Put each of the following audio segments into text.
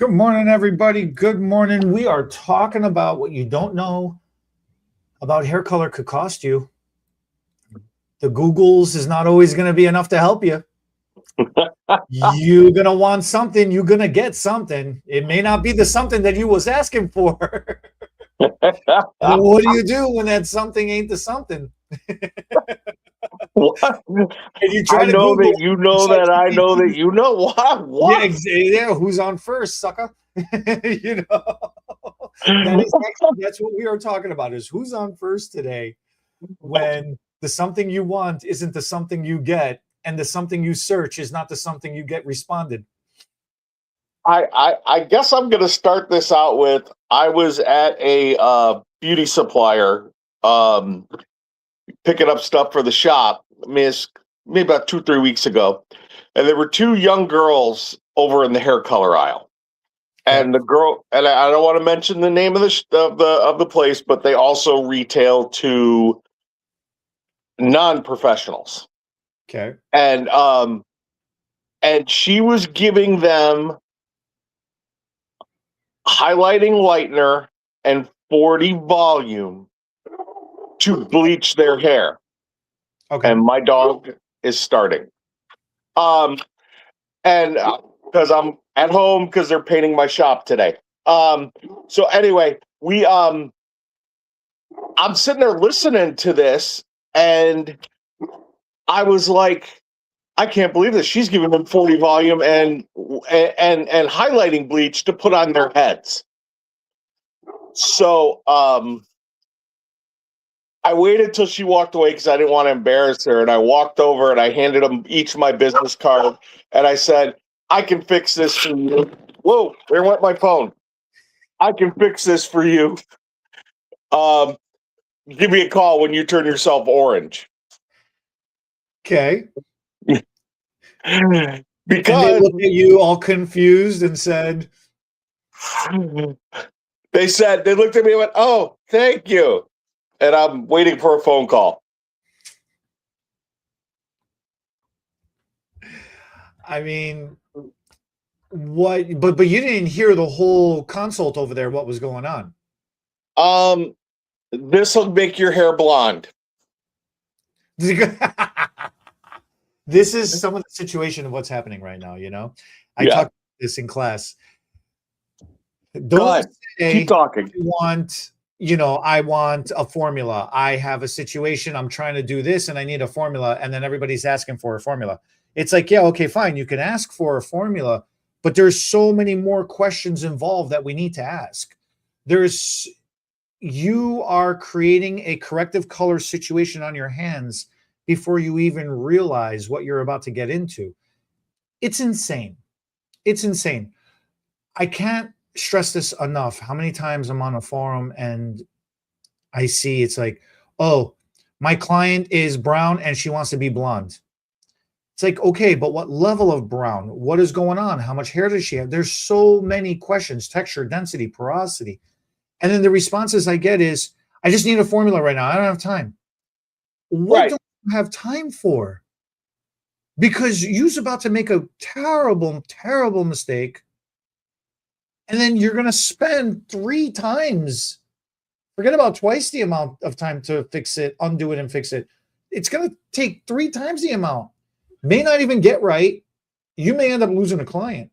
Good morning, everybody. Good morning. We are talking about what you don't know about hair color could cost you. The Googles is not always going to be enough to help you. You're going to want something. You're going to get something. It may not be the something that you was asking for. What do you do when that something ain't the something? What? And you try I to know Google that you know that I know that you know what? Yeah, What? yeah. Who's on first, sucker? You know, that's what we are talking about. Is who's on first today? When the something you want isn't the something you get, and the something you search is not the something you get responded. I guess I'm gonna start this out with I was at a beauty supplier um picking up stuff for the shop. I mean, it's maybe about 2-3 weeks ago, and there were two young girls over in the hair color aisle. Okay. And the girl, and I don't want to mention the name of the place, but they also retail to non-professionals. Okay. And she was giving them highlighting lightener and 40 volume to bleach their hair. Okay. And my dog is starting. And because I'm at home because they're painting my shop today. So anyway, I'm sitting there listening to this, and I was like, I can't believe this. She's giving them 40 volume and highlighting bleach to put on their heads. So I waited till she walked away because I didn't want to embarrass her. And I walked over and I handed them each my business card. And I said, I can fix this for you. Whoa, where went my phone? I can fix this for you. Give me a call when you turn yourself orange. Okay. And they Because looked at you all confused and said, they looked at me and went, oh, thank you. And I'm waiting for a phone call. I mean, what? But you didn't hear the whole consult over there. What was going on? This will make your hair blonde. This is some of the situation of what's happening right now. I Yeah. talked about this in class. Go Don't ahead. say Keep talking. I want a formula. I have a situation. I'm trying to do this and I need a formula. And then everybody's asking for a formula. It's like, yeah, okay, fine. You can ask for a formula, but there's so many more questions involved that we need to ask. You are creating a corrective color situation on your hands before you even realize what you're about to get into. It's insane. It's insane. I can't stress this enough. How many times I'm on a forum and I see it's like, oh, my client is brown and she wants to be blonde. It's like, okay, but what level of brown? What is going on? How much hair does she have? There's so many questions: texture, density, porosity. And then the responses I get is, I just need a formula right now. I don't have time. What don't you have time for? Because you're about to make a terrible, terrible mistake. And then you're going to spend 3 times, forget about twice the amount of time to fix it, undo it, and fix it. It's going to take 3 times the amount. May not even get right. You may end up losing a client.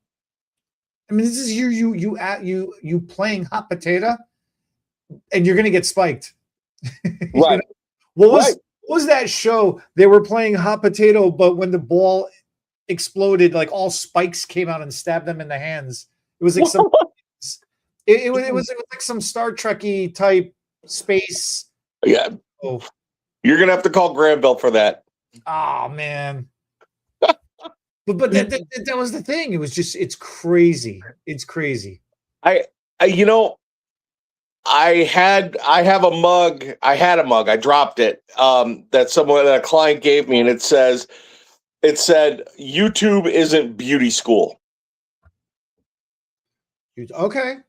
I mean, this is you playing hot potato, and you're going to get spiked. Right. What was that show? They were playing hot potato, but when the ball exploded, like all spikes came out and stabbed them in the hands. It was like it was like some Star Trek-y type space. Yeah. Oh. You're gonna have to call Granville for that. Oh man. But that was the thing. It was just, it's crazy. It's crazy. I have a mug. I had a mug. I dropped it. That a client gave me, and it said YouTube isn't beauty school. Okay.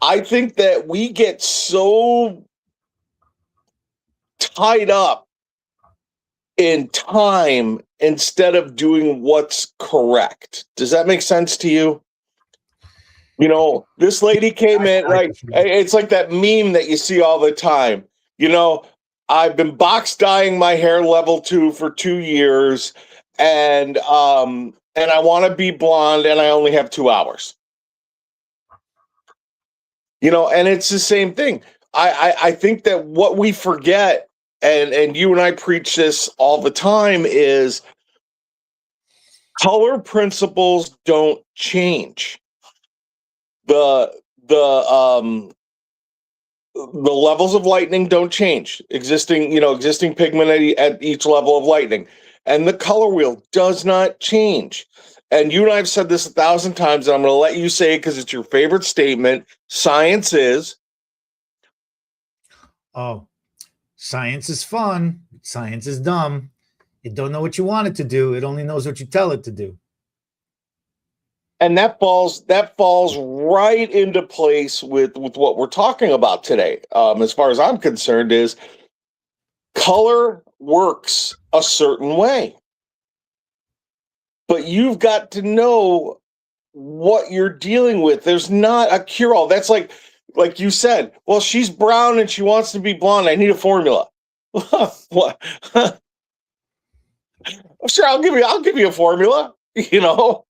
I think that we get so tied up in time instead of doing what's correct. Does that make sense to you? You know, this lady came in, I like, it's like that meme that you see all the time. You know, I've been box dyeing my hair level 2 for 2 years, and I want to be blonde and I only have 2 hours. You know, and it's the same thing. I think that what we forget, and you and I preach this all the time, is color principles don't change. The the um the levels of lightning don't change. Existing pigment at each level of lightning, and the color wheel does not change. And you and I have said this 1,000 times, and I'm going to let you say it because it's your favorite statement. Science is. Oh, science is fun. Science is dumb. It don't know what you want it to do. It only knows what you tell it to do. And that falls right into place with what we're talking about today. As far as I'm concerned, is color works a certain way, but you've got to know what you're dealing with. There's not a cure-all. That's like you said, well, she's brown and she wants to be blonde. I need a formula. What? Sure, I'll give you a formula, you know.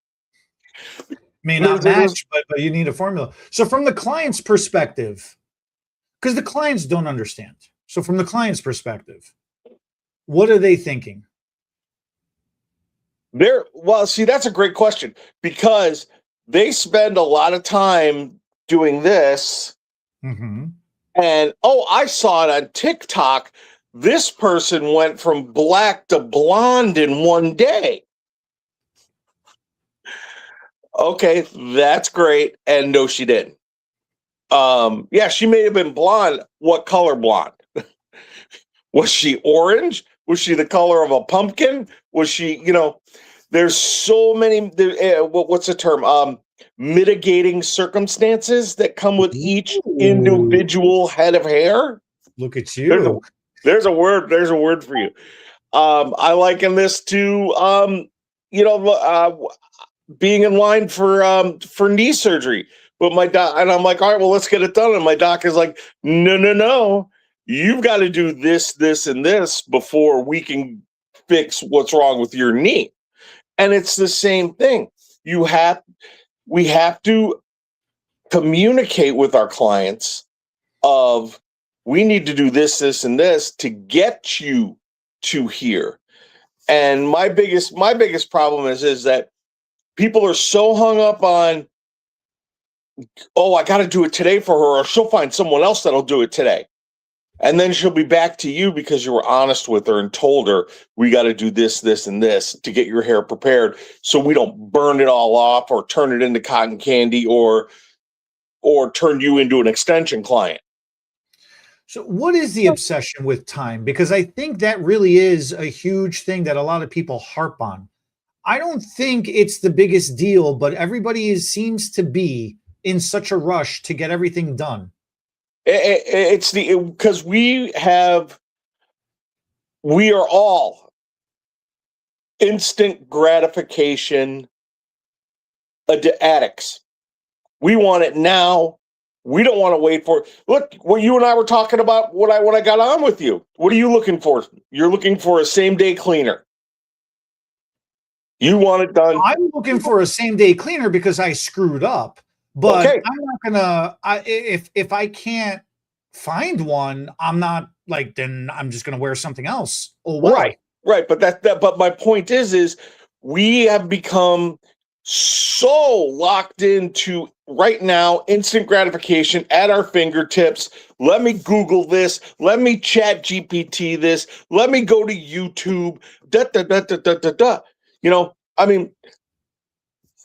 May not match, but you need a formula. So from the client's perspective, because the clients don't understand. So from the client's perspective, what are they thinking? See, that's a great question, because they spend a lot of time doing this. Mm-hmm. And I saw it on TikTok. This person went from black to blonde in one day. Okay, that's great. And no, she didn't. Yeah, she may have been blonde. What color blonde? Was she orange? Was she the color of a pumpkin? Was she, there's so many, what's the term? Mitigating circumstances that come with each individual head of hair. Look at you. There's a word for you. I liken this to, being in line for knee surgery. But my doc, and I'm like, all right, well, let's get it done. And my doc is like, no. You've got to do this, this, and this before we can fix what's wrong with your knee. And it's the same thing. We have to communicate with our clients of, we need to do this, this, and this to get you to here. And my biggest problem is that people are so hung up on, I got to do it today for her, or she'll find someone else that'll do it today. And then she'll be back to you because you were honest with her and told her, we got to do this, this, and this to get your hair prepared, so we don't burn it all off or turn it into cotton candy or turn you into an extension client. So what is the obsession with time? Because I think that really is a huge thing that a lot of people harp on. I don't think it's the biggest deal, but everybody seems to be in such a rush to get everything done. It's because we are all instant gratification addicts. We want it now. We don't want to wait for it. Look, what you and I were talking about, what I got on with you. What are you looking for? You're looking for a same-day cleaner. You want it done. I'm looking for a same-day cleaner because I screwed up. But okay. I'm not gonna. If I can't find one, I'm not like. Then I'm just gonna wear something else. Oh, wow. Right. But my point is we have become so locked into right now instant gratification at our fingertips. Let me Google this. Let me chat GPT this. Let me go to YouTube. I mean,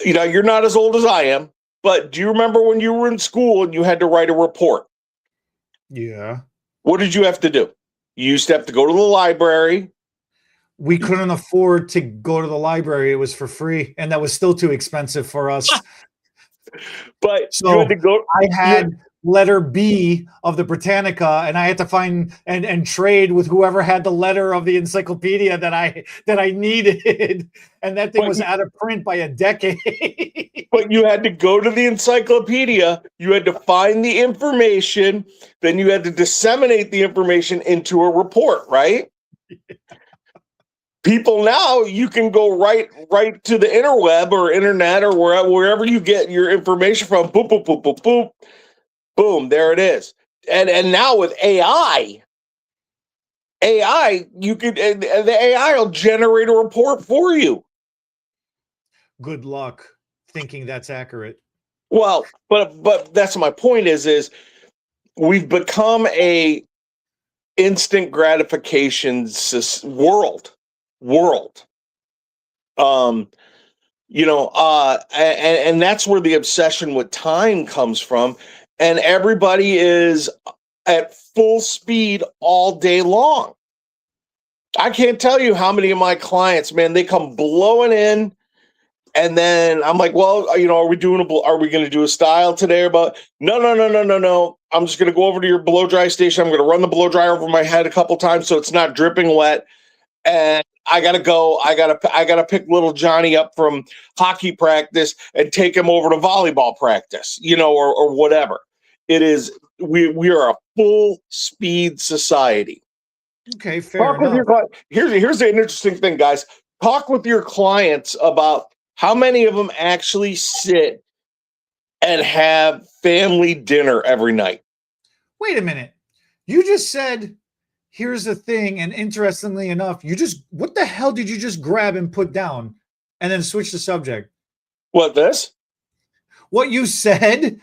you're not as old as I am. But do you remember when you were in school and you had to write a report? Yeah. What did you have to do? You used to have to go to the library. We couldn't afford to go to the library. It was for free, and that was still too expensive for us. But so you had to go. letter B of the Britannica, and I had to find and trade with whoever had the letter of the encyclopedia that I needed, and that thing was out of print by a decade. But you had to go to the encyclopedia, you had to find the information, then you had to disseminate the information into a report, right? People now, you can go right to the interweb or internet or wherever you get your information from. Boop, boop, boop, boop, boop. Boom, there it is. And now with AI, you could the AI will generate a report for you. Good luck thinking that's accurate. Well, but that's my point is we've become a instant gratification world. And that's where the obsession with time comes from, and everybody is at full speed all day long. I can't tell you how many of my clients, man, they come blowing in, and then I'm like, well, are we going to do a style today? About no. I'm just going to go over to your blow dry station. I'm going to run the blow dryer over my head a couple times so it's not dripping wet. And I gotta go. I gotta pick little Johnny up from hockey practice and take him over to volleyball practice, or whatever. It is. We are a full speed society. Okay, fair enough. Here's the interesting thing, guys. Talk with your clients about how many of them actually sit and have family dinner every night. Wait a minute. You just said, here's the thing, and interestingly enough, what the hell did you just grab and put down and then switch the subject? What, this? What you said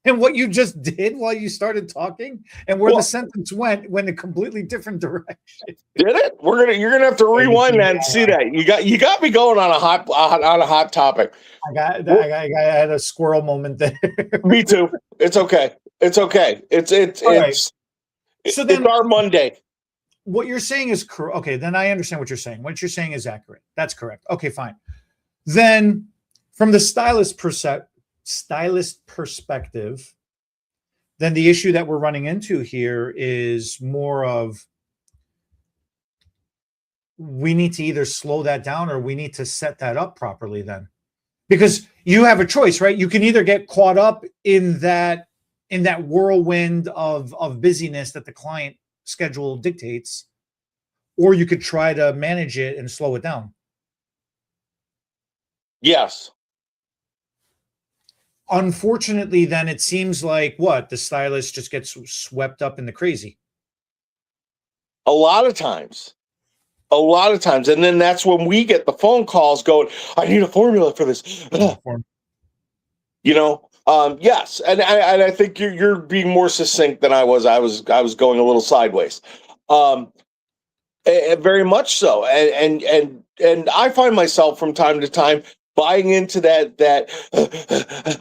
and what you just did while you started talking, and where the sentence went a completely different direction. Did it? You're gonna have to rewind that and see that. You got me going on a hot topic. I had a squirrel moment there. Me too. It's okay. It's so then, it's our Monday. What you're saying is correct. Okay, then I understand what you're saying. What you're saying is accurate. That's correct. Okay, fine. Then, from the stylist perspective, then the issue that we're running into here is more of, we need to either slow that down or we need to set that up properly then. Because you have a choice, right? You can either get caught up in that whirlwind of busyness that the client schedule dictates, or you could try to manage it and slow it down. Yes. Unfortunately, then it seems like the stylist just gets swept up in the crazy. A lot of times. And then that's when we get the phone calls going, I need a formula for this. Yes. And I think you're being more succinct than I was. I was going a little sideways. Very much so. And I find myself from time to time buying into that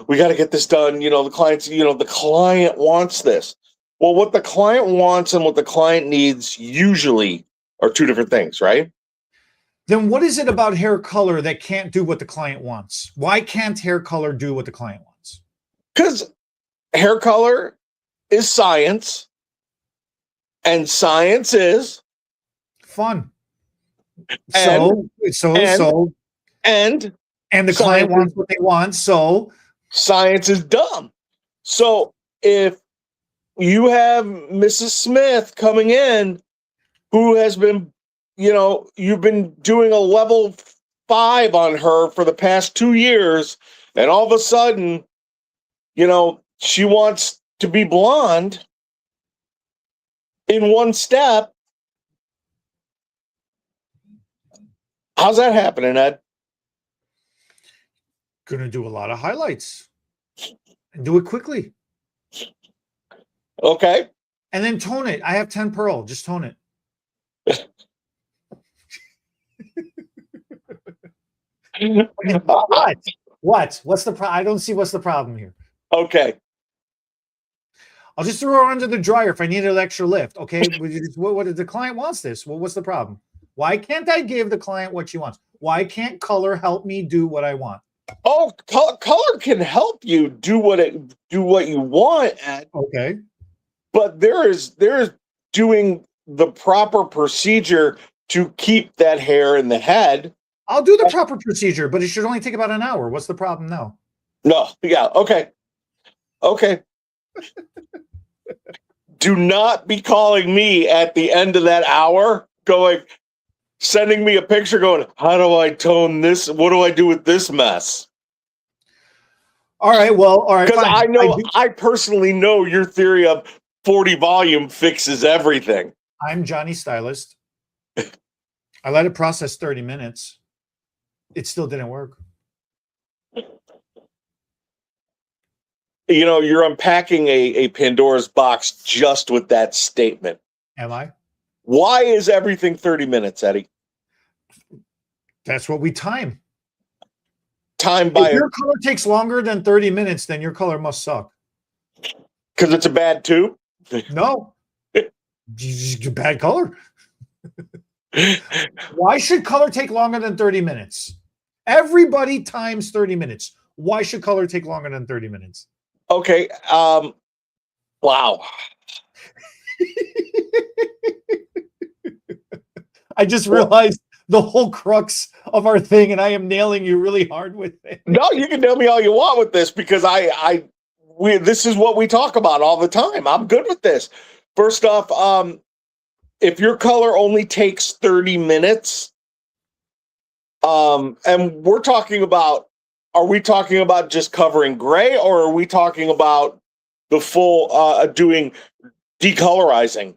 we got to get this done. The client wants this. Well, what the client wants and what the client needs usually are two different things, right? Then what is it about hair color that can't do what the client wants? Why can't hair color do what the client wants? Because hair color is science, and science is fun. And the client wants what they want. So science is dumb. So if you have Mrs. Smith coming in, who has been, you've been doing a level 5 on her for the past 2 years, and all of a sudden, she wants to be blonde in one step. How's that happening, Ed? Gonna do a lot of highlights and do it quickly. Okay. And then tone it. I have 10 pearl. Just tone it. What? What's the problem? I don't see what's the problem here. Okay. I'll just throw her under the dryer if I need an extra lift. Okay. What the client wants this? Well, what's the problem? Why can't I give the client what she wants? Why can't color help me do what I want? Oh, color can help you do what you want, Okay. but there's doing the proper procedure to keep that hair in the head. I'll do the proper procedure, but it should only take about an hour. What's the problem now? No, yeah, okay. Okay. Do not be calling me at the end of that hour sending me a picture going, how do I tone this? What do I do with this mess? All right. Well, all right. Because Fine. I personally know your theory of 40 volume fixes everything. I'm Johnny Stylist. I let it process 30 minutes. It still didn't work. You know, you're unpacking a Pandora's box just with that statement. Am I? Why is everything 30 minutes, Eddie? That's what we time. Time by If your color takes longer than 30 minutes, then your color must suck. Because it's a bad tube? No. Bad color. Why should color take longer than 30 minutes? Everybody times 30 minutes. Why should color take longer than 30 minutes? Okay. Wow. I just realized the whole crux of our thing, and I am nailing you really hard with it. No, you can nail me all you want with this because this is what we talk about all the time. I'm good with this. First off, if your color only takes 30 minutes, and we're talking about, are we talking about just covering gray, or are we talking about the full doing decolorizing?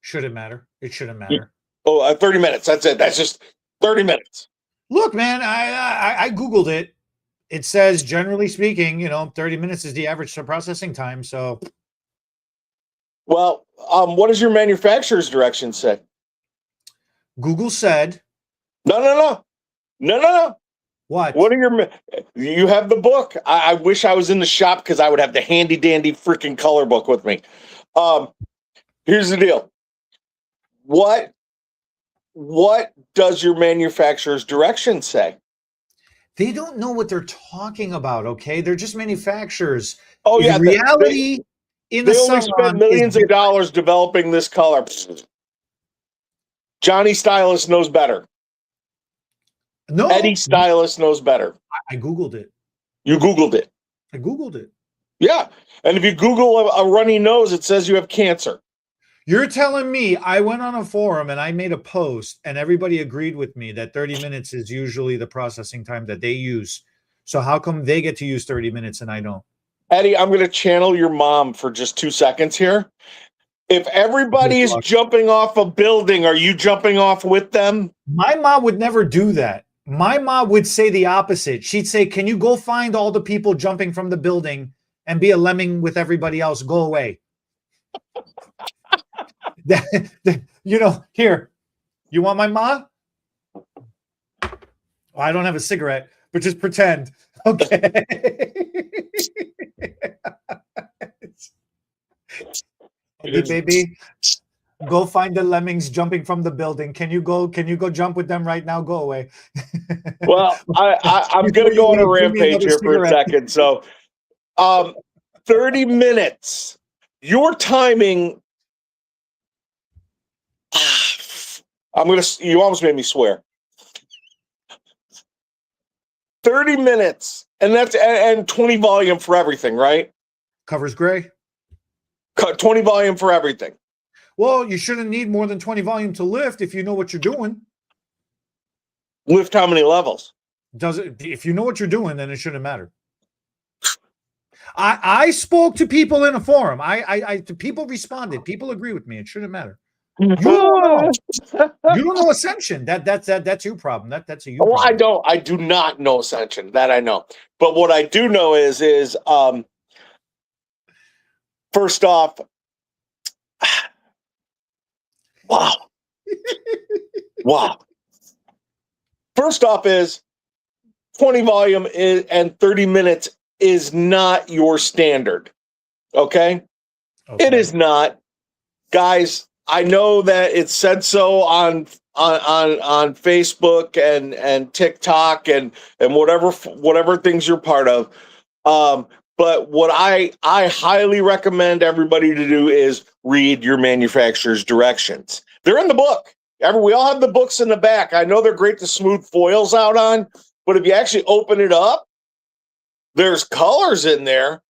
Shouldn't matter. It shouldn't matter. Oh, 30 minutes. That's it. That's just 30 minutes. Look, man, I Googled it. It says, generally speaking, 30 minutes is the average processing time. So, well, what does your manufacturer's direction say? Google said, No. What? What are you have the book. I wish I was in the shop because I would have the handy dandy freaking color book with me. Here's the deal. What does your manufacturer's direction say? They don't know what they're talking about, okay? They're just manufacturers. Oh, yeah. The reality in the they only spent millions of dollars developing this color. Johnny Stylist knows better. No. Eddie Stylist knows better. I Googled it. You Googled it. I Googled it. Yeah. And if you Google a runny nose, it says you have cancer. You're telling me I went on a forum and I made a post and everybody agreed with me that 30 minutes is usually the processing time that they use. So how come they get to use 30 minutes and I don't? Eddie, I'm going to channel your mom for just 2 seconds here. If everybody is jumping off a building, are you jumping off with them? My mom would never do that. My mom would say the opposite. She'd say, can you go find all the people jumping from the building and be a lemming with everybody else? Go away. Here, you want my ma? Well, I don't have a cigarette, but just pretend. Okay. Hey, baby, go find the lemmings jumping from the building. Can you go jump with them right now? Go away. Well, I'm going to go on a rampage here for a second. So 30 minutes. Your timing. You almost made me swear. 30 minutes. And that's and 20 volume for everything, right? Covers gray. 20 volume for everything. Well, you shouldn't need more than 20 volume to lift if you know what you're doing. Lift how many levels? If you know what you're doing, then it shouldn't matter. I spoke to people in a forum. People responded. People agree with me. It shouldn't matter. You don't know Ascension. That's your problem. That's a you problem. I do not know Ascension. That I know. But what I do know is first off, wow. First off is 20 volume and 30 minutes is not your standard. Okay? It is not. Guys, I know that it said so on on Facebook and TikTok and whatever things you're part of. But what I highly recommend everybody to do is read your manufacturer's directions. They're in the book. We all have the books in the back. I know they're great to smooth foils out on, but if you actually open it up, there's colors in there.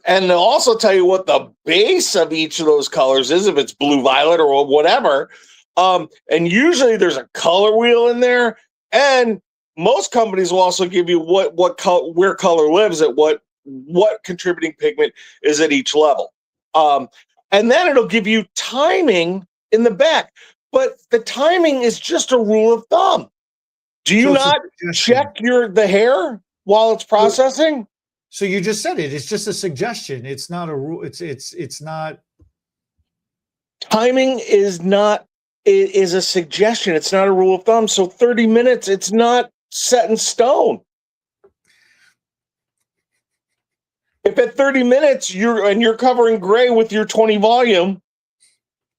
And they'll also tell you what the base of each of those colors is, if it's blue, violet, or whatever. And usually there's a color wheel in there. And most companies will also give you where color lives at what contributing pigment is at each level. And then it'll give you timing in the back. But the timing is just a rule of thumb. Do you not check the hair while it's processing? So you just said it. It's just a suggestion. It's not a rule. It's not. Timing is not. It is a suggestion. It's not a rule of thumb. So 30 minutes. It's not set in stone. If at 30 minutes you're covering gray with your 20 volume,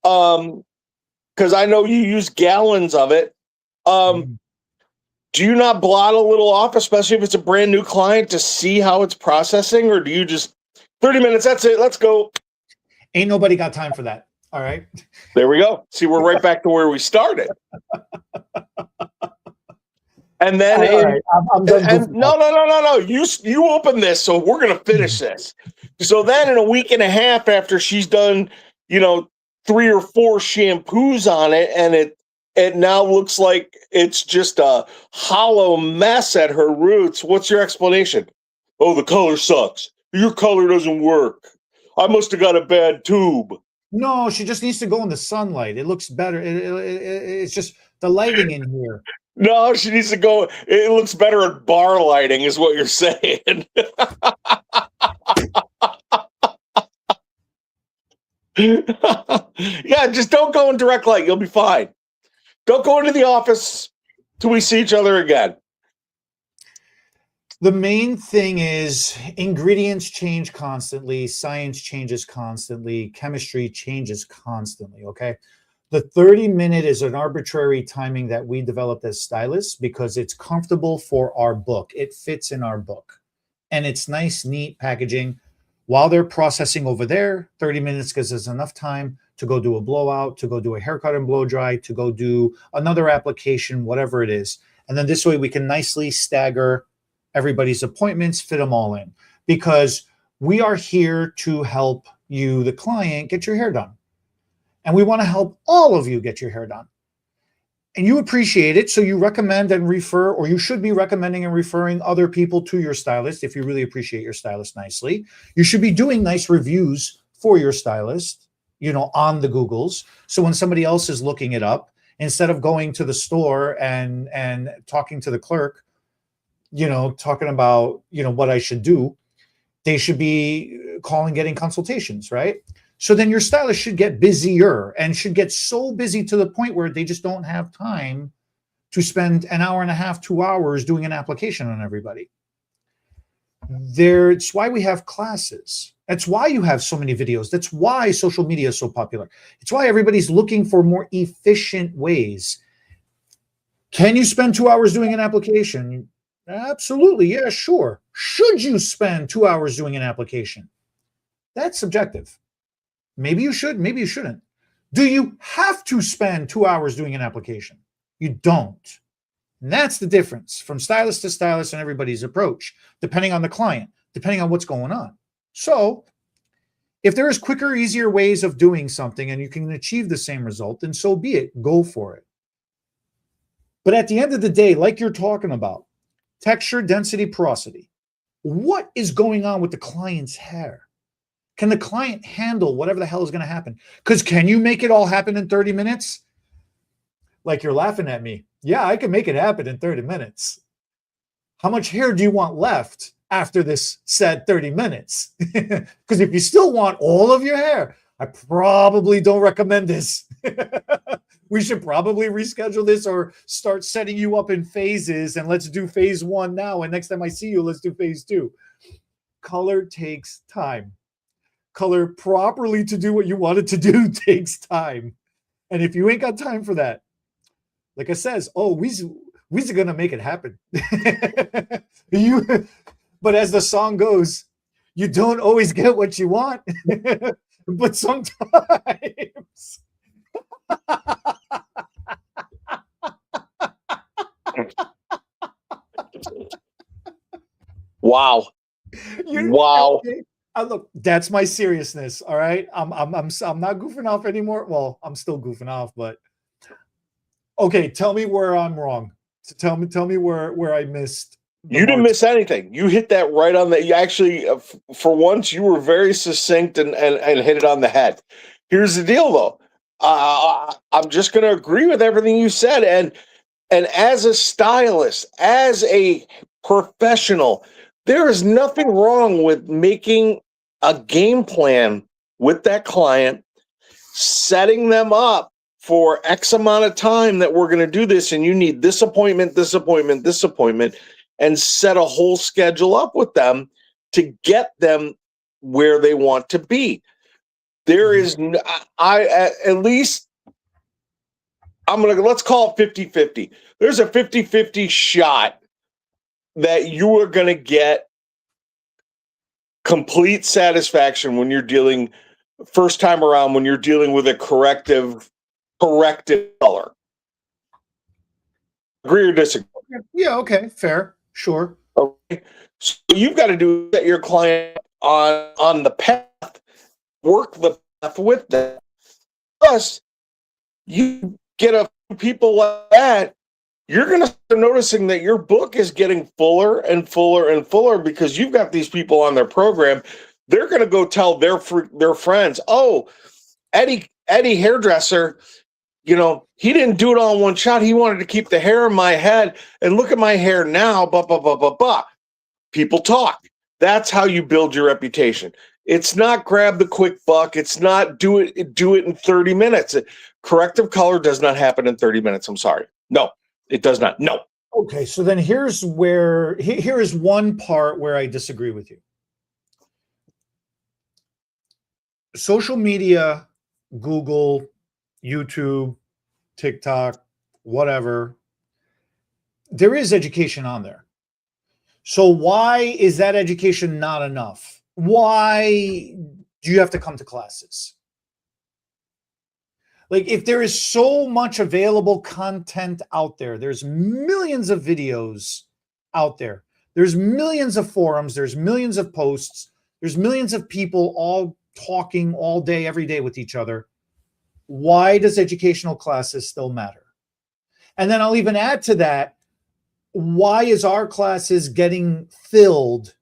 because I know you use gallons of it. Do you not blot a little off, especially if it's a brand new client, to see how it's processing, or do you just 30 minutes? That's it. Let's go. Ain't nobody got time for that. All right. There we go. See, we're right back to where we started. And then I'm done. No. You open this, so we're gonna finish this. So then, in a week and a half after she's done, 3 or 4 shampoos on it, and it now looks like it's just a hollow mess at her roots. What's your explanation? Oh, the color sucks. Your color doesn't work. I must have got a bad tube. No, she just needs to go in the sunlight. It looks better. It's just the lighting in here. No, she needs to go. It looks better at bar lighting, is what you're saying. Yeah, just don't go in direct light. You'll be fine. Don't go into the office till we see each other again. The main thing is ingredients change constantly. Science changes constantly. Chemistry changes constantly, okay? The 30-minute is an arbitrary timing that we developed as stylists because it's comfortable for our book. It fits in our book. And it's nice, neat packaging. While they're processing over there, 30 minutes because there's enough time to go do a blowout, to go do a haircut and blow dry, to go do another application, whatever it is. And then this way we can nicely stagger everybody's appointments, fit them all in. Because we are here to help you, the client, get your hair done. And we want to help all of you get your hair done. And you appreciate it, so you recommend and refer, or you should be recommending and referring other people to your stylist if you really appreciate your stylist nicely. You should be doing nice reviews for your stylist, on the Googles. So when somebody else is looking it up, instead of going to the store and talking to the clerk, talking about, what I should do, they should be calling, getting consultations, right? So then your stylist should get busier and should get so busy to the point where they just don't have time to spend an hour and a half, 2 hours doing an application on everybody. It's why we have classes. That's why you have so many videos. That's why social media is so popular. It's why everybody's looking for more efficient ways. Can you spend 2 hours doing an application? Absolutely. Yeah, sure. Should you spend 2 hours doing an application? That's subjective. Maybe you should, maybe you shouldn't. Do you have to spend 2 hours doing an application? You don't. And that's the difference from stylist to stylist and everybody's approach, depending on the client, depending on what's going on. So if there is quicker, easier ways of doing something and you can achieve the same result, then so be it. Go for it. But at the end of the day, like you're talking about, texture, density, porosity, what is going on with the client's hair? Can the client handle whatever the hell is going to happen? Because can you make it all happen in 30 minutes? Like you're laughing at me. Yeah, I can make it happen in 30 minutes. How much hair do you want left after this said 30 minutes? Because if you still want all of your hair, I probably don't recommend this. We should probably reschedule this or start setting you up in phases, and let's do phase 1 now. And next time I see you, let's do phase 2. Color takes time. Color properly to do what you want it to do takes time. And if you ain't got time for that, Like I says, oh, we's gonna make it happen. you, but as the song goes, you don't always get what you want, but sometimes. Wow. You, Wow. okay. Look, that's my seriousness. All right, I'm not goofing off anymore. Well, I'm still goofing off, but okay. Tell me where I'm wrong. So tell me where I missed the You didn't mark. miss anything. You hit that right on the. You actually, for once, you were very succinct and hit it on the head. Here's the deal, though. I'm just going to agree with everything you said, and as a stylist, as a professional, there is nothing wrong with making a game plan with that client, setting them up for X amount of time that we're going to do this, and you need this appointment, this appointment, this appointment, and set a whole schedule up with them to get them where they want to be. There is, at least, let's call it 50-50. There's a 50-50 shot that you are going to get complete satisfaction when you're dealing first time around, when you're dealing with a corrective color. Agree or disagree? Yeah. Okay. Fair. Sure. Okay. So you've got to do set your client on the path, work the path with them. Plus, you get a few people like that, you're going to start noticing that your book is getting fuller and fuller and fuller because you've got these people on their program. They're going to go tell their friends, oh, Eddie hairdresser, he didn't do it all in one shot. He wanted to keep the hair in my head, and look at my hair now, blah, blah, blah, blah, blah. People talk. That's how you build your reputation. It's not grab the quick buck. It's not do it in 30 minutes. Corrective color does not happen in 30 minutes. I'm sorry. No, it does not. No. Okay, so then here is one part where I disagree with you. Social media, Google, YouTube, TikTok, whatever, there is education on there. So why is that education not enough? Why do you have to come to classes? Like, if there is so much available content out there, there's millions of videos out there, there's millions of forums, there's millions of posts, there's millions of people all talking all day, every day with each other. Why does educational classes still matter? And then I'll even add to that, why is our classes getting filled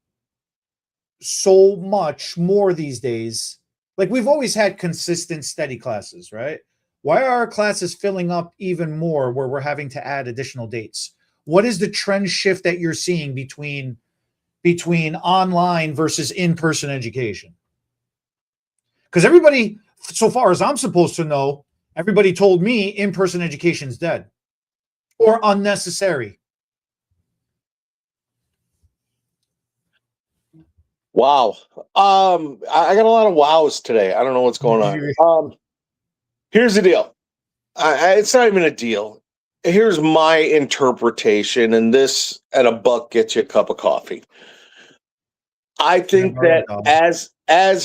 so much more these days? Like, we've always had consistent, steady classes, right? Why are our classes filling up even more where we're having to add additional dates? What is the trend shift that you're seeing between online versus in-person education? Because everybody, so far as I'm supposed to know, everybody told me in-person education is dead or unnecessary. Wow. I got a lot of wows today. I don't know what's going on. Here's the deal. It's not even a deal. Here's my interpretation, and a buck gets you a cup of coffee. I think that as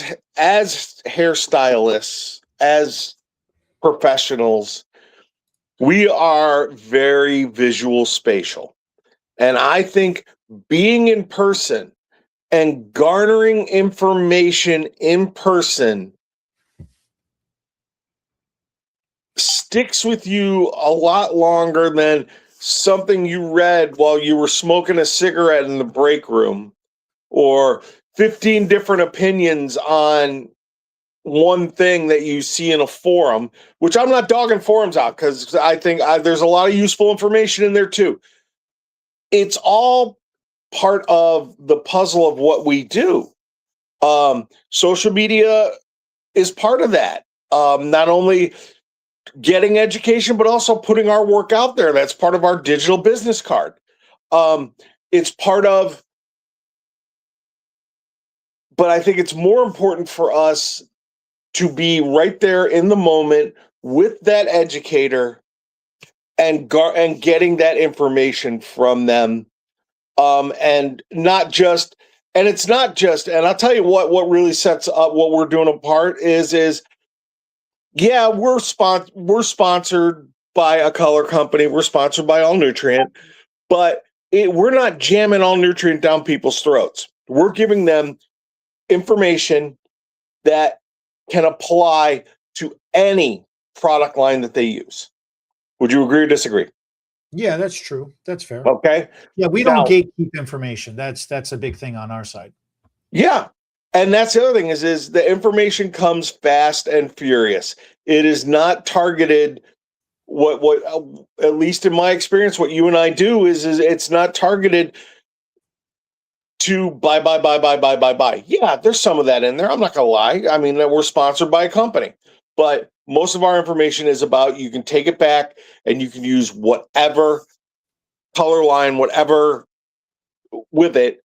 hairstylists, as professionals, we are very visual spatial. And I think being in person and garnering information in person sticks with you a lot longer than something you read while you were smoking a cigarette in the break room, or 15 different opinions on one thing that you see in a forum, which I'm not dogging forums out because I think there's a lot of useful information in there too. It's all part of the puzzle of what we do. Social media is part of that. Not only getting education, but also putting our work out there. That's part of our digital business card. It's part of, but I think it's more important for us to be right there in the moment with that educator and getting that information from them, and not just, and it's not just, and I'll tell you what really sets up what we're doing apart is yeah, we're sponsored by a color company, we're sponsored by All Nutrient, but we're not jamming All Nutrient down people's throats. We're giving them information that can apply to any product line that they use. Would you agree or disagree? Yeah, that's true. That's fair. Okay. Yeah, we don't Now, gatekeep information. That's a big thing on our side. yeah. And that's the other thing is the information comes fast and furious. It is not targeted. What at least in my experience, what you and I do is it's not targeted to buy. Yeah, there's some of that in there. I'm not gonna lie. I mean, we're sponsored by a company, but most of our information is about you can take it back and you can use whatever color line, whatever with it.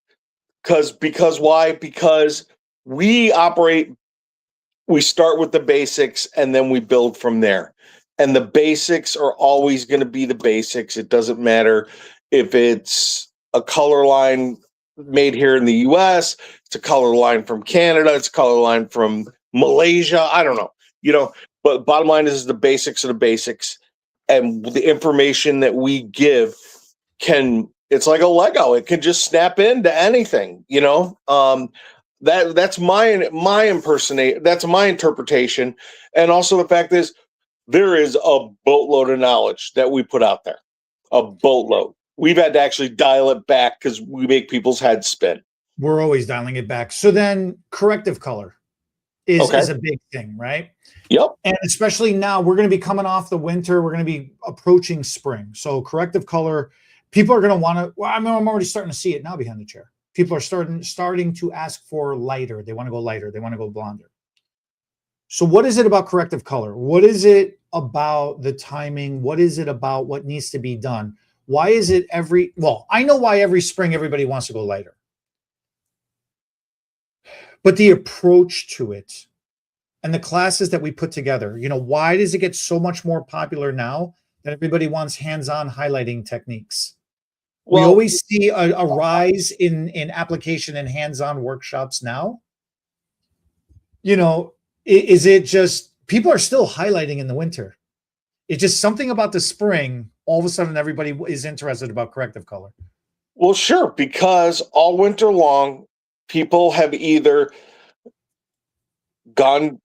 Because why? Because we operate, we start with the basics and then we build from there. And the basics are always going to be the basics. It doesn't matter if it's a color line made here in the US, it's a color line from Canada, it's a color line from Malaysia. I don't know, but bottom line is the basics are the basics. And the information that we give it's like a Lego. It can just snap into anything, that's my impersonate. That's my interpretation. And also the fact is there is a boatload of knowledge that we put out there, a boatload. We've had to actually dial it back because we make people's heads spin. We're always dialing it back. So then corrective color is a big thing, right? Yep. And especially now we're going to be coming off the winter. We're going to be approaching spring. So corrective color, people are going to want to, well, I'm already starting to see it now behind the chair. People are starting to ask for lighter. They want to go lighter. They want to go blonder. So what is it about corrective color? What is it about the timing? What is it about what needs to be done? Why is it I know why every spring everybody wants to go lighter. But the approach to it and the classes that we put together, why does it get so much more popular now that everybody wants hands-on highlighting techniques? Well, we always see a rise in application and hands-on workshops now. Is it just people are still highlighting in the winter? It's just something about the spring. All of a sudden, everybody is interested about corrective color. Well, sure, because all winter long, people have either gone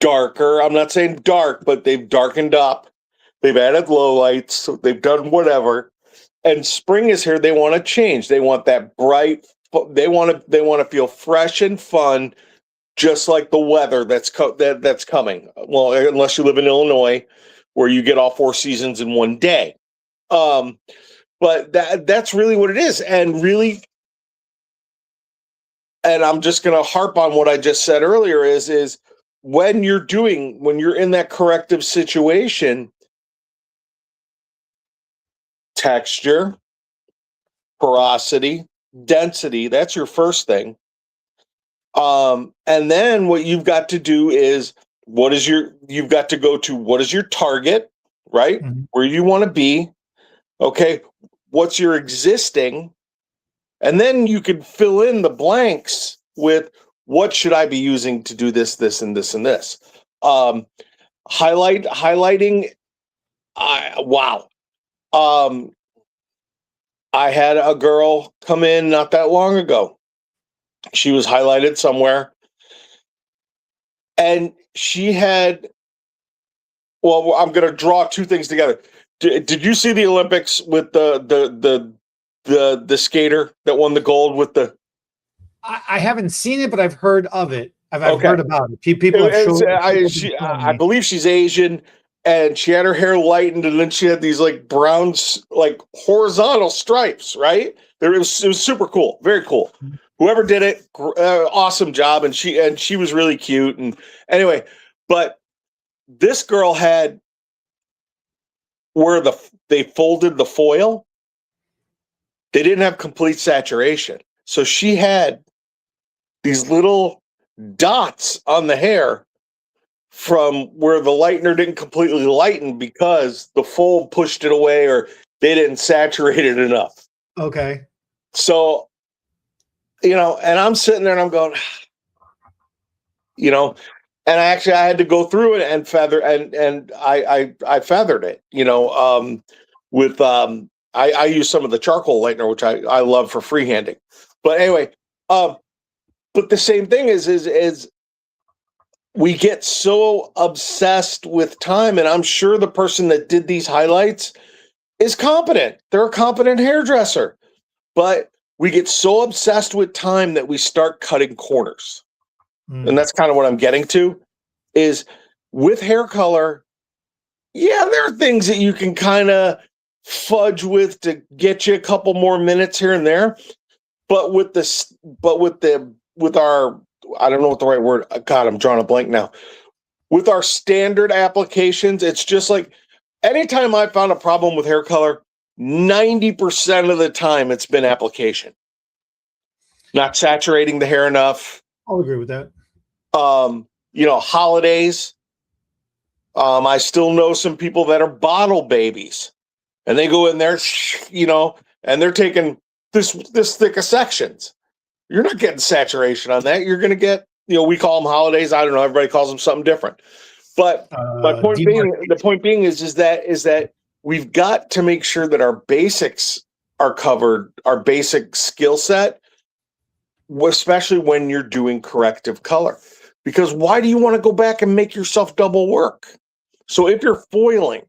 darker. I'm not saying dark, but they've darkened up. They've added low lights. They've done whatever. And spring is here. They want to change. They want that bright. They want to feel fresh and fun, just like the weather that's coming. Well, unless you live in Illinois, where you get all 4 seasons in one day. But that's really what it is. And I'm just going to harp on what I just said earlier is when you're in that corrective situation, texture, porosity, density, that's your first thing. And then what you've got to do is you've got to go to what is your target, right? Mm-hmm. Where you want to be. Okay. What's your existing? And then you can fill in the blanks with what should I be using to do this, this, and this, and this. Highlighting. Wow. I had a girl come in not that long ago. She was highlighted somewhere. And she had, well, I'm going to draw 2 things together. Did you see the Olympics with the skater that won the gold with the? I haven't seen it, but I've heard of it. I've heard about it. People have shown. I believe she's Asian, and she had her hair lightened, and then she had these like brown, like horizontal stripes. Right there, it was super cool, very cool. Mm-hmm. Whoever did it, awesome job, and she was really cute. And anyway, but this girl had where they folded the foil. They didn't have complete saturation, so she had these little dots on the hair from where the lightener didn't completely lighten because the fold pushed it away or they didn't saturate it enough. Okay. So, and I'm sitting there and I'm going, and I had to go through it and feather and I feathered it, with I use some of the charcoal lightener, which I love for freehanding. But anyway, but the same thing is we get so obsessed with time, and I'm sure the person that did these highlights is competent. They're a competent hairdresser, but we get so obsessed with time that we start cutting corners. And that's kind of what I'm getting to is with hair color. Yeah, there are things that you can kind of fudge with to get you a couple more minutes here and there. But with our, I don't know what the right word, God, I'm drawing a blank now. With our standard applications, it's just like anytime I found a problem with hair color, 90% of the time it's been application. Not saturating the hair enough. I'll agree with that. Holidays. I still know some people that are bottle babies, and they go in there, and they're taking this thick of sections. You're not getting saturation on that. You're going to get, we call them holidays. I don't know. Everybody calls them something different. But the point being is that we've got to make sure that our basics are covered, our basic skill set, especially when you're doing corrective color. Because why do you want to go back and make yourself double work? So if you're foiling,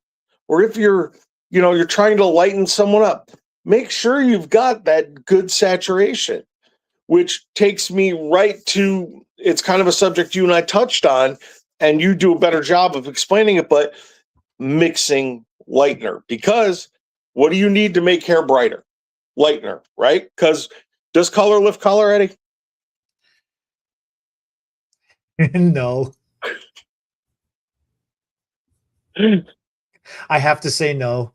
or if you're trying to lighten someone up, make sure you've got that good saturation, which takes me right to, it's kind of a subject you and I touched on, and you do a better job of explaining it, but mixing lightener. Because what do you need to make hair brighter? Lightener, right? Because does color lift color, Eddie? No. I have to say no.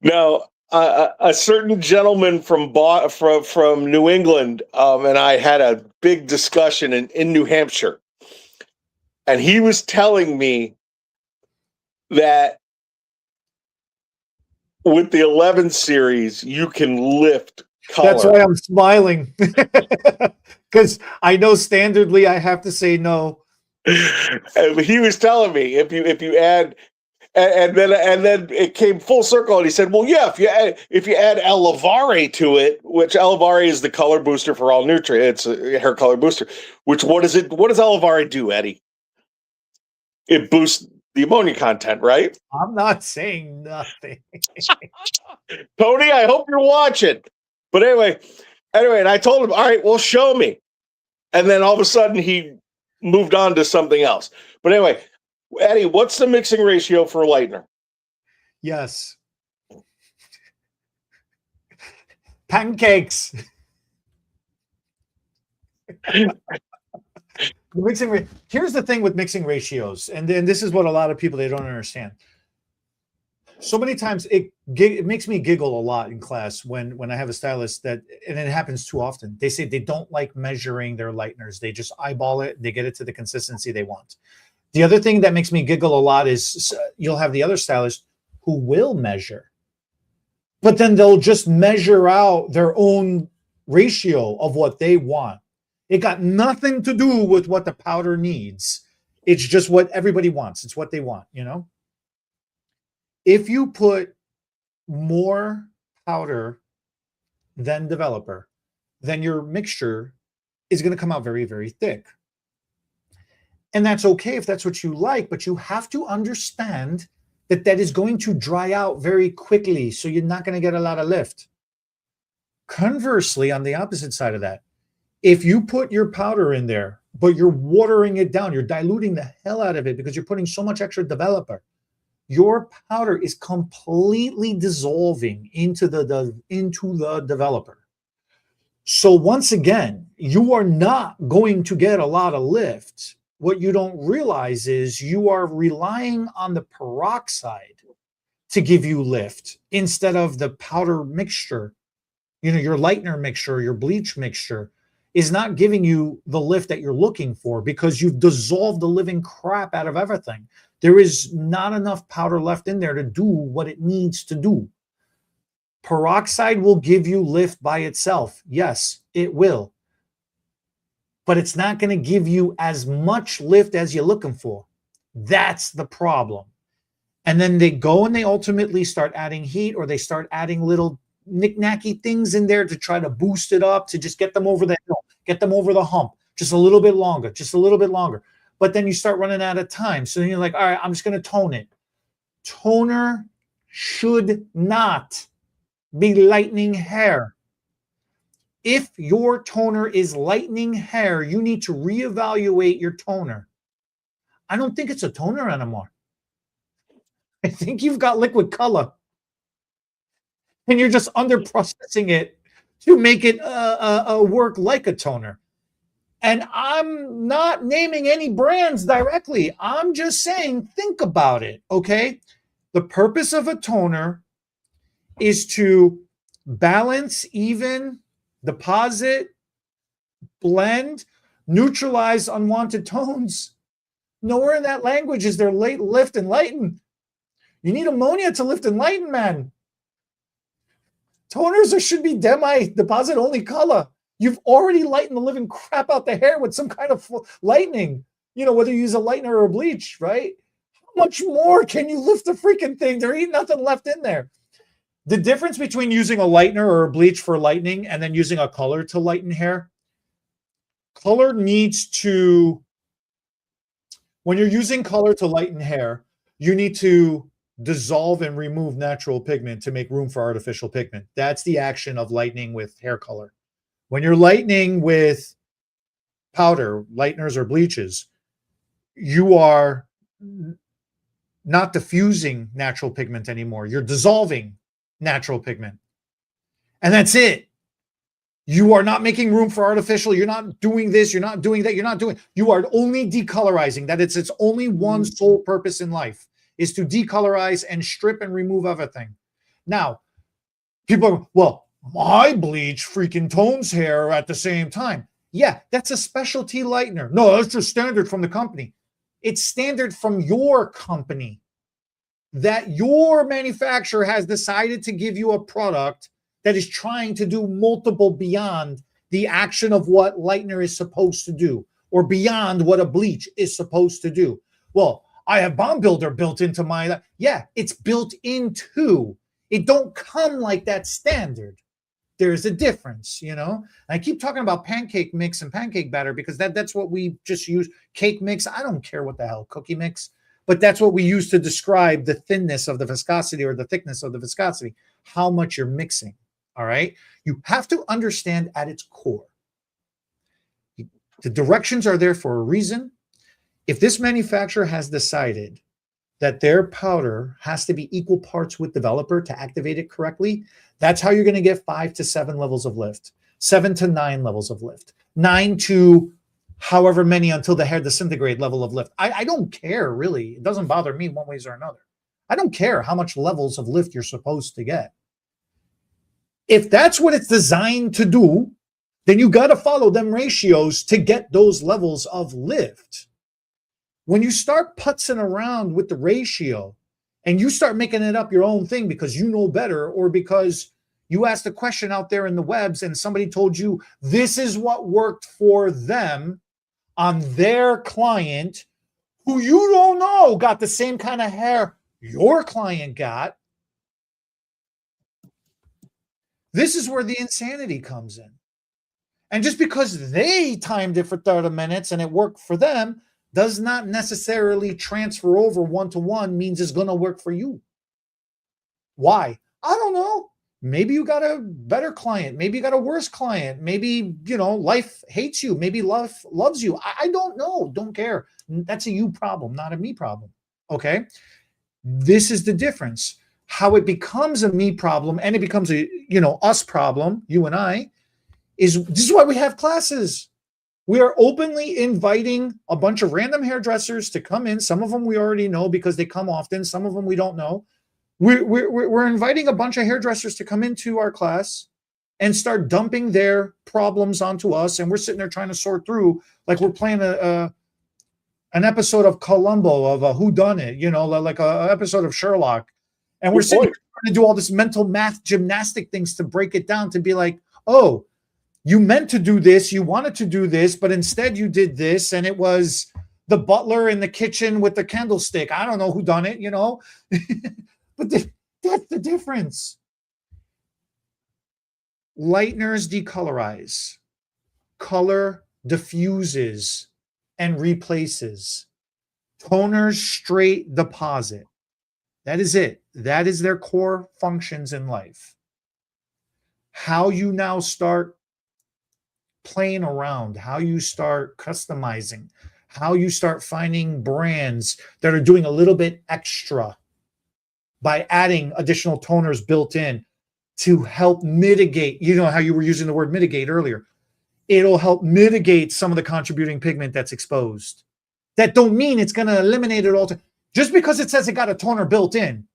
Now, a certain gentleman from New England, and I had a big discussion in New Hampshire, and he was telling me that with the 11 series, you can lift color. That's why I'm smiling, because I know standardly I have to say no. And he was telling me if you add, and then it came full circle, and he said, well, yeah, if you add Elevare to it, which Elevare is the color booster for all nutrients, it's a hair color booster. Which what does Elevare do, Eddie? It boosts the ammonia content, right? I'm not saying nothing. Tony, I hope you're watching. But anyway, and I told him, all right, well, show me. And then all of a sudden he moved on to something else. But anyway, Eddie, what's the mixing ratio for lightener? Yes. Pancakes. Here's the thing with mixing ratios, and then this is what a lot of people, they don't understand. So many times it makes me giggle a lot in class when I have a stylist and it happens too often. They say they don't like measuring their lighteners. They just eyeball it. They get it to the consistency they want. The other thing that makes me giggle a lot is you'll have the other stylist who will measure, but then they'll just measure out their own ratio of what they want. It got nothing to do with what the powder needs. It's just what everybody wants. It's what they want, If you put more powder than developer, then your mixture is going to come out very, very thick. And that's okay if that's what you like, but you have to understand that is going to dry out very quickly, so you're not going to get a lot of lift. Conversely, on the opposite side of that, if you put your powder in there, but you're watering it down, you're diluting the hell out of it because you're putting so much extra developer, your powder is completely dissolving into the developer. So once again, you are not going to get a lot of lift. What you don't realize is you are relying on the peroxide to give you lift instead of the powder mixture, your lightener mixture, your bleach mixture. is not giving you the lift that you're looking for because you've dissolved the living crap out of everything. There is not enough powder left in there to do what it needs to do. Peroxide will give you lift by itself. Yes, it will. But it's not going to give you as much lift as you're looking for. That's the problem. And then they go and they ultimately start adding heat, or they start adding little knick-knacky things in there to try to boost it up, to just get them over the hill, get them over the hump, just a little bit longer, just a little bit longer. But then you start running out of time. So then you're like, all right, I'm just going to tone it. Toner should not be lightening hair. If your toner is lightening hair, you need to reevaluate your toner. I don't think it's a toner anymore. I think you've got liquid color, and you're just under processing it to make it work like a toner. And I'm not naming any brands directly. I'm just saying, think about it, okay? The purpose of a toner is to balance, even, deposit, blend, neutralize unwanted tones. Nowhere in that language is there lift and lighten. You need ammonia to lift and lighten, man. Toners should be deposit only color. You've already lightened the living crap out the hair with some kind of lightening. You know, whether you use a lightener or a bleach, right? How much more can you lift the freaking thing? There ain't nothing left in there. The difference between using a lightener or a bleach for lightening and then using a color to lighten hair, color needs to, when you're using color to lighten hair, you need to dissolve and remove natural pigment to make room for artificial pigment. That's the action of lightening with hair color. When you're lightening with powder, lighteners, or bleaches, you are not diffusing natural pigment anymore. You're dissolving natural pigment. And that's it. You are not making room for artificial. You're not doing this. You're not doing that. You are only decolorizing. That it's its only one sole purpose in life is to decolorize and strip and remove everything. Now, people are, well, my bleach freaking tones hair at the same time. Yeah, that's a specialty lightener. No, that's just standard from the company. It's standard from your company that your manufacturer has decided to give you a product that is trying to do multiple beyond the action of what lightener is supposed to do, or beyond what a bleach is supposed to do. Well, I have Bond Builder built into my, yeah, it's built into. It don't come like that standard. There's a difference, you know? I keep talking about pancake mix and pancake batter because that's what we just use. Cake mix, I don't care what the hell, cookie mix, but that's what we use to describe the thinness of the viscosity or the thickness of the viscosity, how much you're mixing, all right? You have to understand at its core. The directions are there for a reason. If this manufacturer has decided that their powder has to be equal parts with developer to activate it correctly, that's how you're going to get 5 to 7 levels of lift, 7 to 9 levels of lift, 9 to however many until the hair disintegrate level of lift. I don't care, really. It doesn't bother me one way or another. I don't care how much levels of lift you're supposed to get. If that's what it's designed to do, then you got to follow them ratios to get those levels of lift. When you start putzing around with the ratio and you start making it up your own thing because you know better, or because you asked a question out there in the webs and somebody told you this is what worked for them on their client, who you don't know got the same kind of hair your client got, this is where the insanity comes in. And just because they timed it for 30 minutes and it worked for them does not necessarily transfer over one-to-one means it's going to work for you. Why? I don't know. Maybe you got a better client. Maybe you got a worse client. Maybe, you know, life hates you. Maybe life loves you. I don't know. Don't care. That's a you problem, not a me problem. Okay? This is the difference. How it becomes a me problem and it becomes a, you know, us problem, you and I, is this is why we have classes. We are openly inviting a bunch of random hairdressers to come in. Some of them we already know because they come often. Some of them we don't know. We're inviting a bunch of hairdressers to come into our class and start dumping their problems onto us, and we're sitting there trying to sort through like we're playing an episode of Columbo, of a whodunit, like a episode of Sherlock, and we're sitting here trying to do all this mental math gymnastic things to break it down to be like, oh, you meant to do this, you wanted to do this, but instead you did this, and it was the butler in the kitchen with the candlestick. I don't know who done it, but that's the difference. Lighteners decolorize, color diffuses and replaces, toners straight deposit. That is it. That is their core functions in life. How you now start playing around, how you start customizing, how you start finding brands that are doing a little bit extra by adding additional toners built in to help mitigate, how you were using the word mitigate earlier. It'll help mitigate some of the contributing pigment that's exposed. That don't mean it's going to eliminate it all. Just because it says it got a toner built in,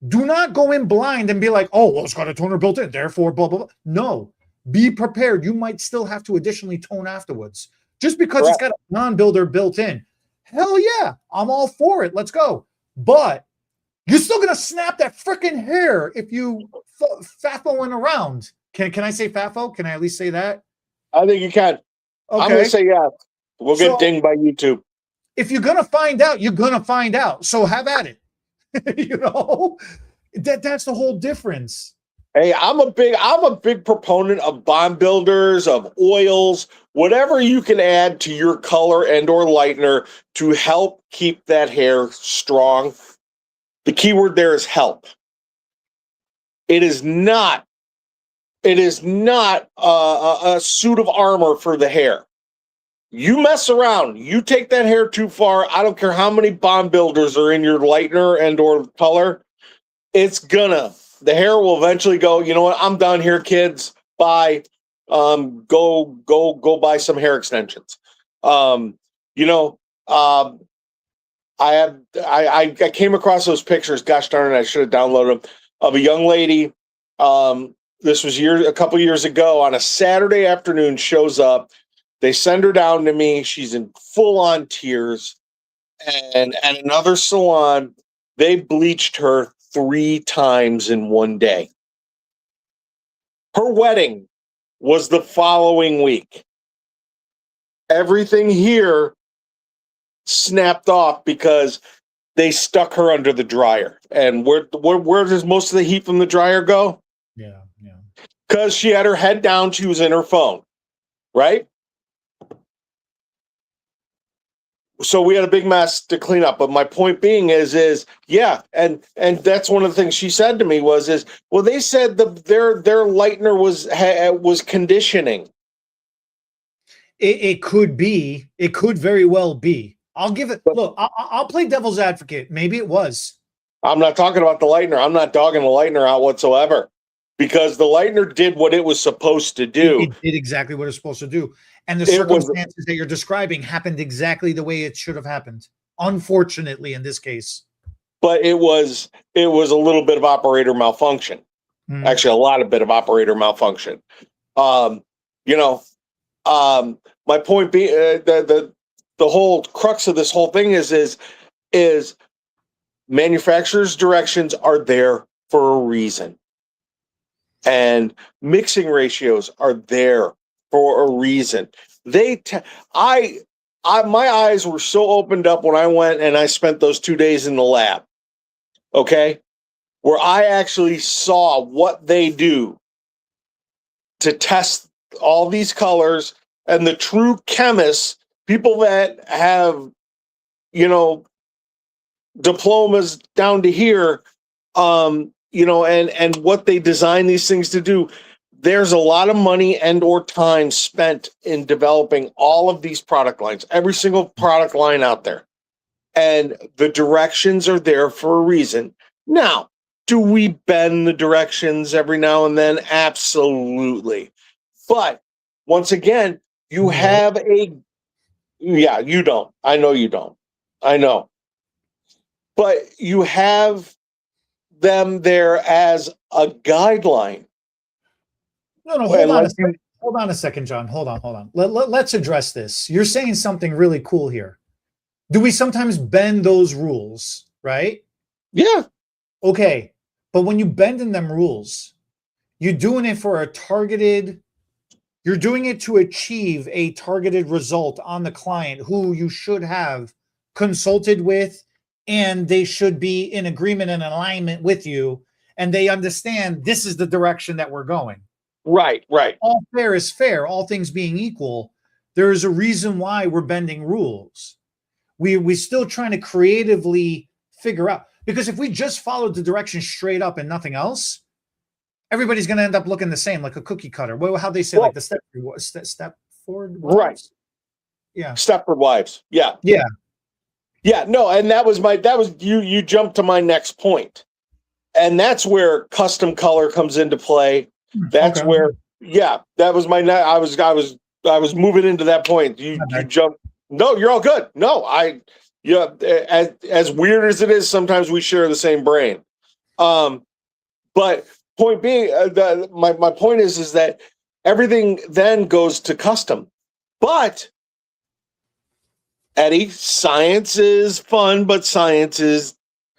do not go in blind and be like, oh, well, it's got a toner built in, therefore, blah, blah, blah. No, be prepared. You might still have to additionally tone afterwards. Just because it's got a non-builder built in. Hell yeah, I'm all for it. Let's go. But you're still going to snap that freaking hair if you faffling around. Can I say faffo? Can I at least say that? I think you can. Okay. I'm going to say yeah. We'll get dinged by YouTube. If you're going to find out, you're going to find out. So have at it. That's the whole difference. Hey, I'm a big proponent of bond builders, of oils, whatever you can add to your color and or lightener to help keep that hair strong. The key word there is help. It is not a suit of armor for the hair. You mess around, you take that hair too far, I don't care how many bond builders are in your lightener and or color, the hair will eventually go, you know what, I'm done here, kids. Bye. Go buy some hair extensions. I came across those pictures, gosh darn it, I should have downloaded them, of a young lady. This was a couple years ago, on a Saturday afternoon, shows up. They send her down to me. She's in full-on tears. And at another salon, they bleached her 3 times in one day. Her wedding was the following week. Everything here snapped off because they stuck her under the dryer. And where does most of the heat from the dryer go? Yeah. Because she had her head down, she was in her phone, right? So we had a big mess to clean up. But my point being is yeah, and that's one of the things she said to me was they said their lightener was conditioning. It could be. It could very well be. I'll give it. Look, I'll play devil's advocate. Maybe it was. I'm not talking about the lightener. I'm not dogging the lightener out whatsoever, because the lightener did what it was supposed to do. It did exactly what it's supposed to do. And the circumstances that you're describing happened exactly the way it should have happened. Unfortunately, in this case. But it was a little bit of operator malfunction. Actually, a lot of bit of operator malfunction. My point being, the whole crux of this whole thing is manufacturers' directions are there for a reason. And mixing ratios are there for a reason. My eyes were so opened up when I went and I spent those 2 days in the lab, okay, where I actually saw what they do to test all these colors, and the true chemists, people that have, diplomas down to here, and what they design these things to do. There's a lot of money and or time spent in developing all of these product lines, every single product line out there. And the directions are there for a reason. Now, do we bend the directions every now and then? Absolutely. But once again, you have you don't. I know you don't. I know. But you have them there as a guideline. No, And like you, hold on a second, John. Hold on. Let's address this. You're saying something really cool here. Do we sometimes bend those rules, right? yeah, Okay. But when you bend in them rules, you're doing it for a targeted, you're doing it to achieve a targeted result on the client who you should have consulted with, and they should be in agreement and alignment with you, and they understand this is the direction that we're going. right. All fair is fair, all things being equal. There is a reason why we're bending rules. We're still trying to creatively figure out, because if we just followed the direction straight up and nothing else, everybody's going to end up looking the same, like a cookie cutter. Well, how they say, Well, like the step forward right. wives? Yeah, Stepford Wives. Yeah. yeah. Yeah. No, and that was you jumped to my next point. And that's where custom color comes into play. That's Okay. where, yeah, that was I was moving into that point. You jumped. No, you're all good. No, yeah, as weird as it is, sometimes we share the same brain. But point being, my point is that everything then goes to custom. But Eddie, science is fun, but science is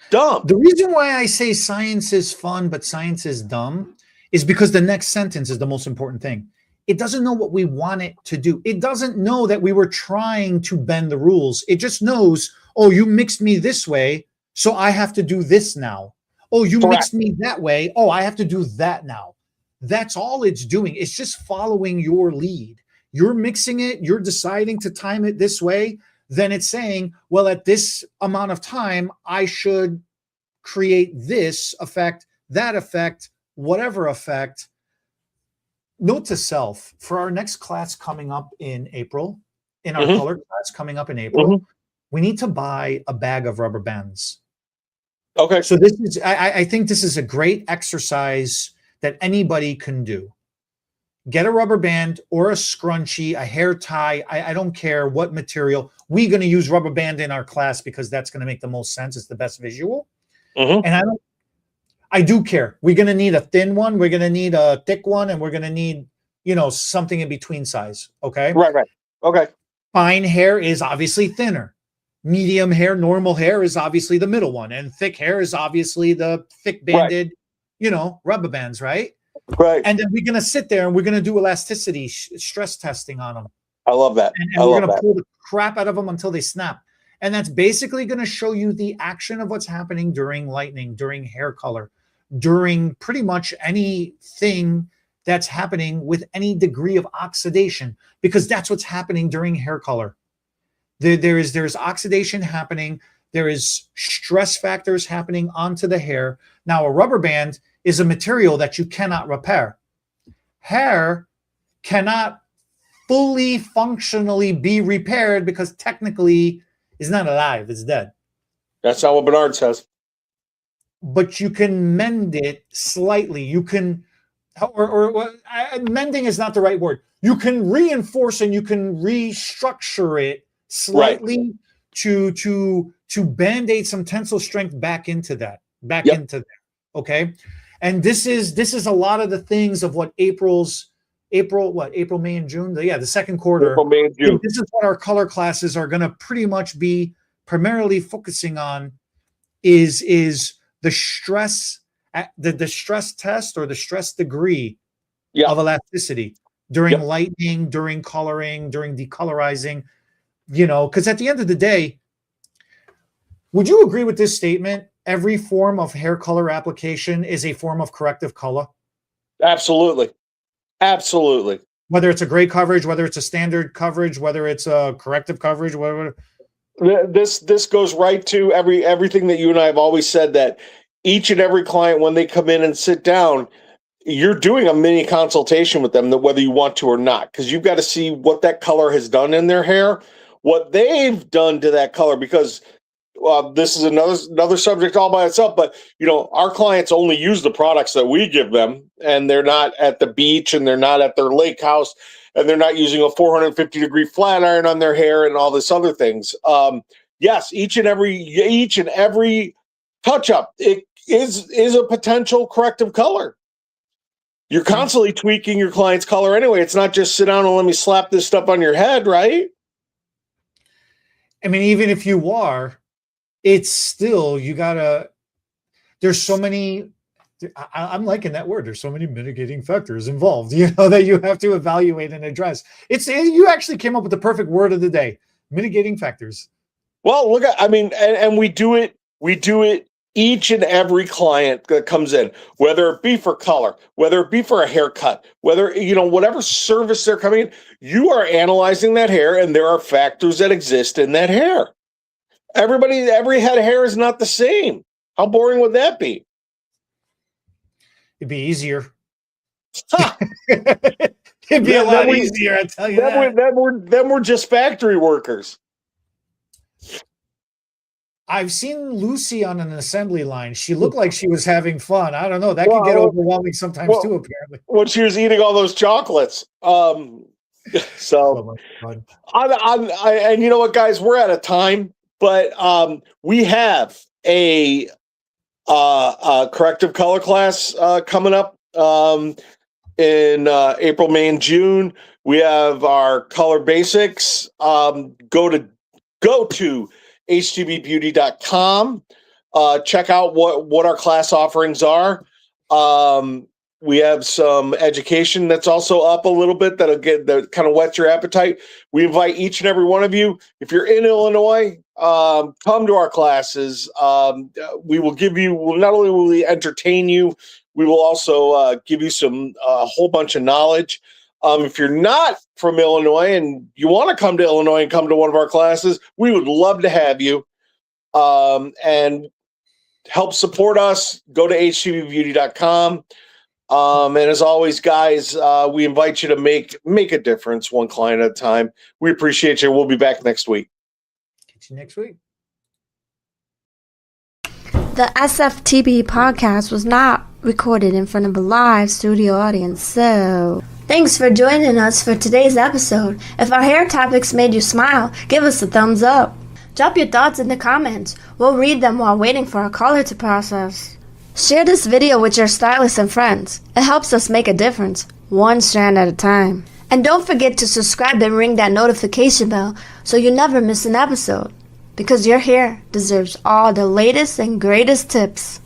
dumb. The reason why I say science is fun, but science is dumb is because the next sentence is the most important thing. It doesn't know what we want it to do. It doesn't know that we were trying to bend the rules. It just knows, oh, you mixed me this way, so I have to do this now. Oh, you Correct. mixed me that way. Oh, I have to do that now. That's all it's doing. It's just following your lead. You're mixing it, you're deciding to time it this way. Then it's saying, well, at this amount of time, I should create this effect, that effect, whatever effect. Note to self, for our next class coming up in April, in our color class coming up in April, we need to buy a bag of rubber bands. Okay. So this is, I think this is a great exercise that anybody can do. Get a rubber band or a scrunchie, a hair tie. I don't care what material. We're going to use rubber band in our class because that's going to make the most sense. It's the best visual. And I do care. We're going to need a thin one. We're going to need a thick one. And we're going to need, something in between size. Okay. Right. Okay. Fine hair is obviously thinner. Medium hair, normal hair is obviously the middle one. And thick hair is obviously the thick banded, rubber bands, right? Right. And then we're going to sit there and we're going to do elasticity stress testing on them. I love that. And we're going to pull the crap out of them until they snap. And that's basically going to show you the action of what's happening during lightning, during hair color, during pretty much anything that's happening with any degree of oxidation, because that's what's happening during hair color. There's oxidation happening. There is stress factors happening onto the hair. Now, a rubber band is a material that you cannot repair. Hair cannot fully functionally be repaired because technically it's not alive, it's dead. That's not what Bernard says. But you can mend it slightly. You can, mending is not the right word. You can reinforce and you can restructure it slightly to band-aid some tensile strength back into that. Okay. And this is a lot of the things of what April, May, and June. The second quarter. April, May, and June. This is what our color classes are going to pretty much be primarily focusing on is the stress, the stress test or the stress degree of elasticity during lightning, during coloring, during decolorizing, because at the end of the day, would you agree with this statement? Every form of hair color application is a form of corrective color. Absolutely. Whether it's a gray coverage, whether it's a standard coverage, whether it's a corrective coverage, whatever. This goes right to everything that you and I have always said, that each and every client, when they come in and sit down, you're doing a mini consultation with them, that whether you want to or not, because you've got to see what that color has done in their hair, what they've done to that color, because this is another subject all by itself. But our clients only use the products that we give them, and they're not at the beach, and they're not at their lake house, and they're not using a 450-degree flat iron on their hair and all this other things. Yes, each and every touch up, it is a potential corrective color. You're constantly tweaking your client's color anyway. It's not just sit down and let me slap this stuff on your head, right? I mean, even if you are, it's still, there's so many, I'm liking that word. There's so many mitigating factors involved, that you have to evaluate and address. You actually came up with the perfect word of the day, mitigating factors. Well, and we do it each and every client that comes in, whether it be for color, whether it be for a haircut, whether, whatever service they're coming in, you are analyzing that hair, and there are factors that exist in that hair. Every head of hair is not the same. How boring would that be? It'd be easier. It'd be a lot easier, I tell you that. Then we're just factory workers. I've seen Lucy on an assembly line. She looked like she was having fun. I don't know. That could get overwhelming sometimes too, apparently. When she was eating all those chocolates. And you know what, guys, we're out of time, but we have a corrective color class coming up in April, May, and June. We have our color basics. Go to HTBbeauty.com. Check out what our class offerings are. We have some education that's also up a little bit that kind of whets your appetite. We invite each and every one of you, if you're in Illinois, come to our classes. Not only will we entertain you, we will also give you a whole bunch of knowledge. If you're not from Illinois and you want to come to Illinois and come to one of our classes, we would love to have you. And help support us. Go to HTBbeauty.com. And as always, guys, we invite you to make a difference one client at a time. We appreciate you. We'll be back next week. Catch you next week. The SFTB podcast was not recorded in front of a live studio audience, so thanks for joining us for today's episode. If our hair topics made you smile, give us a thumbs up. Drop your thoughts in the comments. We'll read them while waiting for our color to process. Share this video with your stylists and friends. It helps us make a difference, one strand at a time. And don't forget to subscribe and ring that notification bell so you never miss an episode. Because your hair deserves all the latest and greatest tips.